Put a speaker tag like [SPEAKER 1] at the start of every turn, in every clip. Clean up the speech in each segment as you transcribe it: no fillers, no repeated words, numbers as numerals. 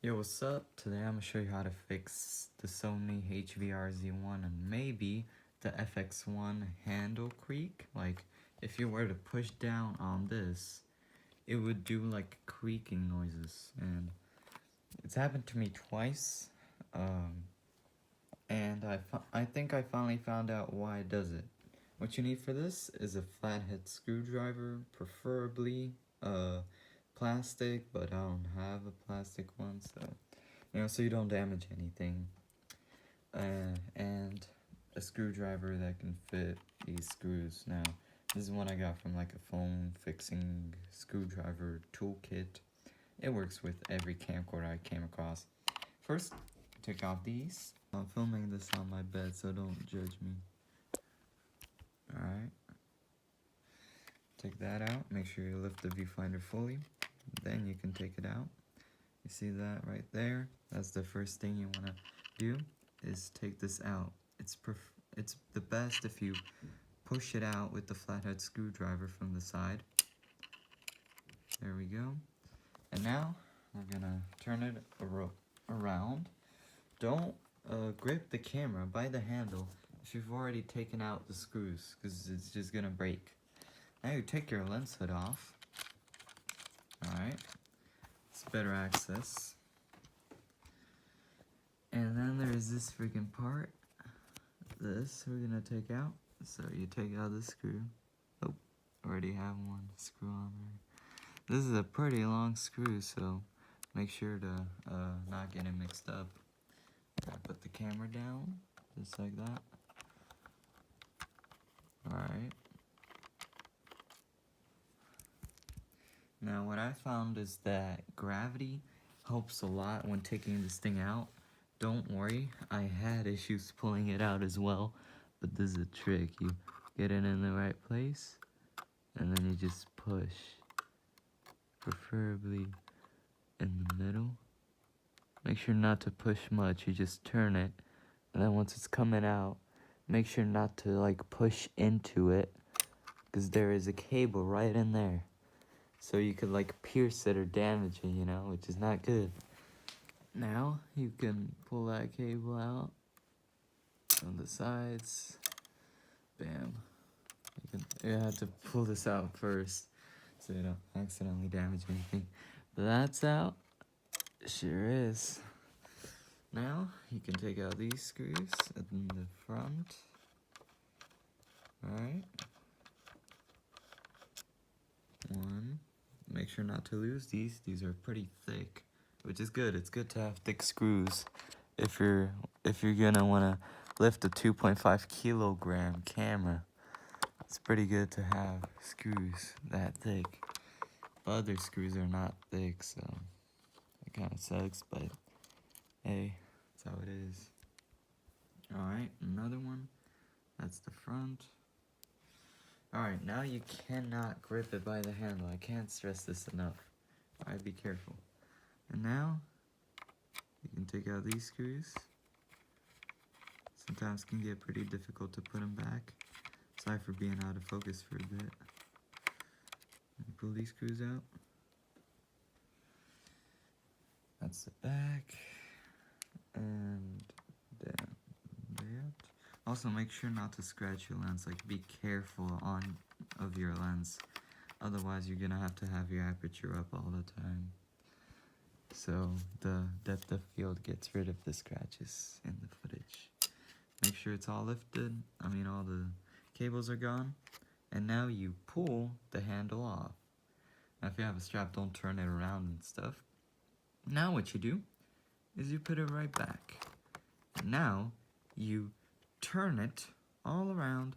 [SPEAKER 1] Yo, what's up? Today I'm gonna show you how to fix the Sony HVRZ1 and maybe the fx1 handle creak. Like, if you were to push down on this, it would do like creaking noises, and it's happened to me twice. And I think I finally found out why it does it. What you need for this is a flathead screwdriver, preferably plastic, but I don't have a plastic one, so you don't damage anything. And a screwdriver that can fit these screws. Now, this is one I got from like a phone fixing screwdriver toolkit. It works with every camcorder I came across. First, take out these. I'm filming this on my bed, so don't judge me. Alright. Take that out. Make sure you lift the viewfinder fully. Then you can take it out. You see that right there? That's the first thing you want to do, is take this out. It's the best if you push it out with the flathead screwdriver from the side. There we go. And now we're gonna turn it around. Don't grip the camera by the handle if you've already taken out the screws, because it's just gonna break. Now you take your lens hood off. Alright, it's better access. And then there's this freaking part. This we're gonna take out. So you take out the screw. Oh, already have one screw on there. This is a pretty long screw, so make sure to not get it mixed up. Gotta put the camera down, just like that. Alright. Now what I found is that gravity helps a lot when taking this thing out. Don't worry, I had issues pulling it out as well, but this is a trick. You get it in the right place, and then you just push, preferably in the middle. Make sure not to push much, you just turn it, and then once it's coming out, make sure not to like push into it, because there is a cable right in there. So you could like pierce it or damage it, you know, which is not good. Now you can pull that cable out on the sides. Bam. You have to pull this out first so you don't accidentally damage anything. But that's out. Sure is. Now you can take out these screws in the front. Alright. One. Make sure not to lose these. These are pretty thick, which is good. It's good to have thick screws if you're gonna wanna lift a 2.5 kilogram camera. It's pretty good to have screws that thick. But other screws are not thick, so it kind of sucks. But hey, that's how it is. All right, another one. That's the front. Alright, now you cannot grip it by the handle. I can't stress this enough. Alright, be careful. And now, you can take out these screws. Sometimes it can get pretty difficult to put them back. Sorry for being out of focus for a bit. You pull these screws out. That's the back. And then that. Also, make sure not to scratch your lens. Like, be careful of your lens. Otherwise, you're gonna have to have your aperture up all the time. So the depth of field gets rid of the scratches in the footage. Make sure it's all lifted. All the cables are gone. And now you pull the handle off. Now, if you have a strap, don't turn it around and stuff. Now what you do is you put it right back. Now you turn it all around.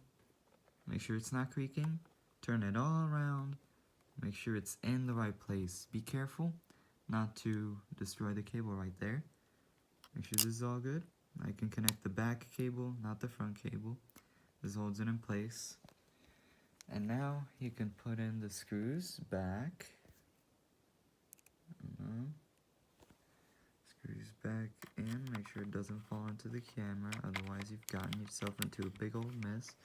[SPEAKER 1] Make sure it's not creaking. Turn it all around. Make sure it's in the right place. Be careful not to destroy the cable right there. Make sure this is all good. I can connect the back cable, not the front cable. This holds it in place. And now you can put in the screws back. Screws back in. Make sure it doesn't fall into the camera, otherwise you've gotten yourself into a big old mess.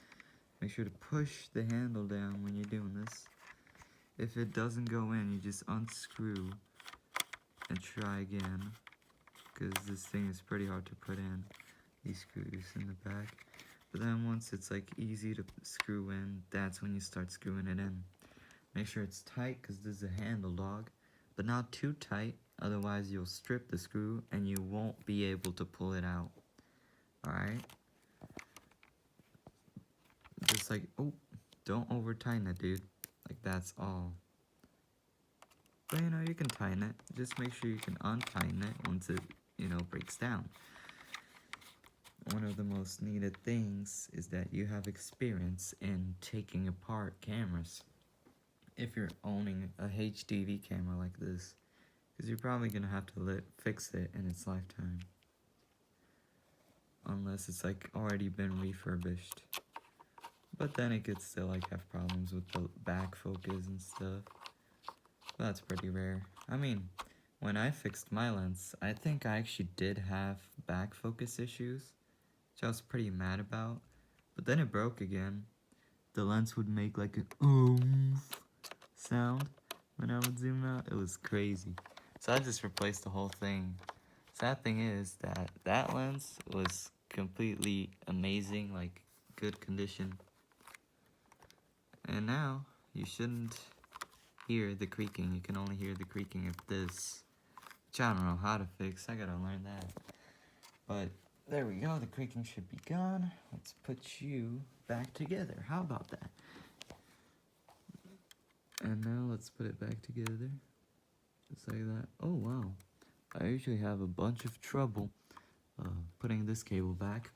[SPEAKER 1] Make sure to push the handle down when you're doing this. If it doesn't go in, you just unscrew and try again. because this thing is pretty hard to put in, these screws in the back. But then once it's like easy to screw in, that's when you start screwing it in. Make sure it's tight because this is a handle, dog, but not too tight, otherwise you'll strip the screw and you won't be able to pull it out. Alright? Just like, oh, don't over tighten it, dude. Like, that's all. But you know, you can tighten it. Just make sure you can untighten it once it, you know, breaks down. One of the most needed things is that you have experience in taking apart cameras. If you're owning a HDV camera like this, because you're probably going to have to fix it in its lifetime. Unless it's like already been refurbished. But then it could still like have problems with the back focus and stuff. That's pretty rare. I mean, when I fixed my lens, I think I actually did have back focus issues, which I was pretty mad about. But then it broke again. The lens would make like an sound when I would zoom out. It was crazy. So I just replaced the whole thing. Sad thing is that that lens was completely amazing, like good condition. And now you shouldn't hear the creaking. You can only hear the creaking of this, which I don't know how to fix. I gotta learn that. But there we go. The creaking should be gone. Let's put you back together. How about that? And now let's put it back together. Just like that. Oh, wow. I usually have a bunch of trouble putting this cable back.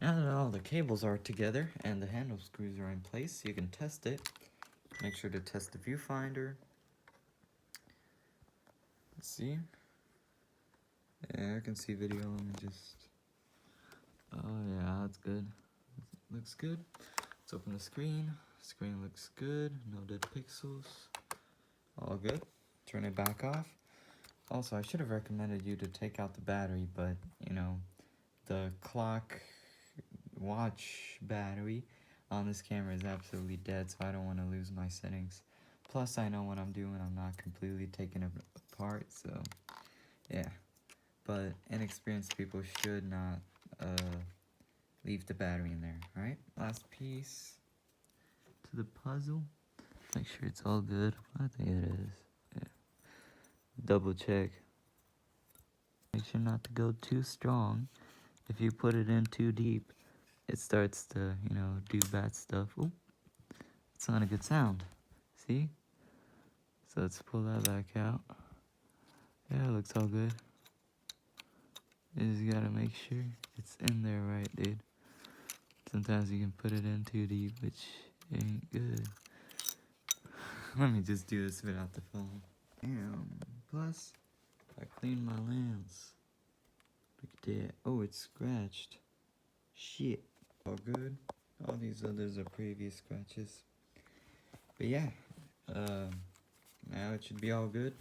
[SPEAKER 1] Now that all the cables are together and the handle screws are in place, you can test it. Make sure to test the viewfinder. Let's see. Yeah, I can see video. Let me just... Oh, yeah, that's good. Looks good. Let's open the screen. Screen looks good. No dead pixels. All good. Turn it back off. Also, I should have recommended you to take out the battery, but, you know, the clock watch battery on this camera is absolutely dead, so I don't want to lose my settings. Plus, I know what I'm doing. I'm not completely taking it apart, so, yeah. But inexperienced people should not leave the battery in there, alright? Last piece to the puzzle. Make sure it's all good. I think it is. Yeah. Double check. Make sure not to go too strong. If you put it in too deep, it starts to, you know, do bad stuff. Oop. It's not a good sound. See? So let's pull that back out. Yeah, it looks all good. You just gotta make sure it's in there right, dude. Sometimes you can put it in too deep, which ain't good. Let me just do this without the phone. Plus, I cleaned my lens. Look at that. Oh, it's scratched. Shit. All good. All these others are previous scratches. But yeah, now it should be all good.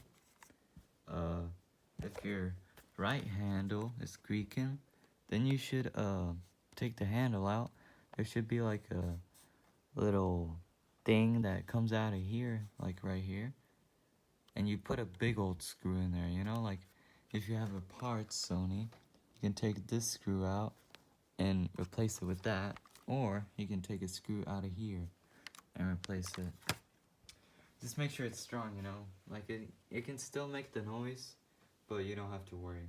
[SPEAKER 1] If your right handle is creaking, then you should take the handle out. There should be like a little thing that comes out of here, like right here, and you put a big old screw in there, you know, like if you have a part Sony, you can take this screw out and replace it with that, or you can take a screw out of here and replace it. Just make sure it's strong, you know, like it can still make the noise, but you don't have to worry.